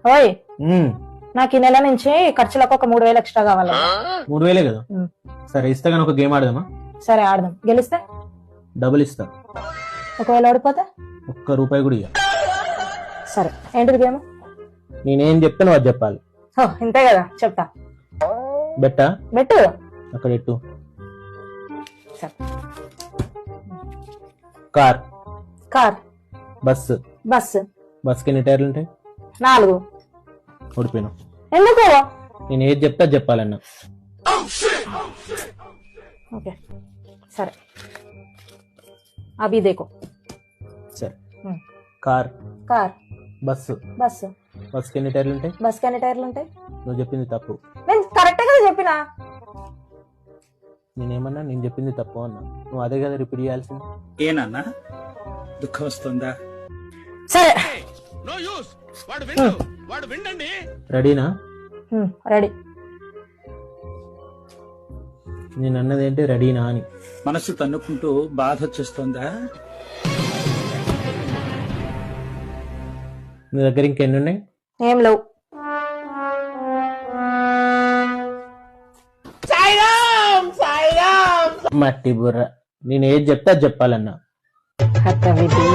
ఓయ్ ఉమ్, నాకు ఈ నెల నుంచి ఖర్చులకు ఒక 3,000 ఎక్స్ట్రా కావాలి. 3,000 కదా. ఉమ్. సరే ఇస్తా కానీ ఒక గేమ్ ఆడదామా? సరే ఆడదాం. గెలిస్తే డబుల్ ఇస్తా. ఒకవేళ ఓడిపోతే ₹1 కూడా ఇయ్య. సరే ఏంటిది గేమ్? నేనేం చెప్తాను అది చెప్పాలి. ఇంతే కదా, చెప్తా. బెట్టా బెట్టు. అక్కడ ఎట్టు. సరే. Car, car, bus. బస్సు. బస్కి ఎన్ని టైర్లు ఉంటాయి? 4. ఓడిపోయినా. ఎందుకు? నేను ఏది చెప్తా చెప్పాలన్నా. ఓకే సరే. అభి దేకో. సరే. Car, car, bus. బస్సు. బస్కి ఎన్ని టైర్లు ఉంటాయి? బస్కి ఎన్ని టైర్లు ఉంటాయి? నువ్వు చెప్పింది తప్పు. నేను కరెక్ట్ కదా చెప్పినా? నేనేమన్నా నేను చెప్పింది తప్పు అన్నా. నువ్వు అదే కదా రిపీట్ చేయాల్సింది. ఏనన్నా దుఃఖం వస్తుందా? సరే రెడీనా? రెడీ. నేను అన్నది ఏంటి రెడీనా అని. మనసు తన్నుకుంటూ బాధ వచ్చేస్తుందా? నీ దగ్గర ఇంకెన్ని ఉన్నాయి? ఏం లేవు. మట్టి బుర్ర. నేను ఏది చెప్తా చెప్పాలన్నా. హతవిధి.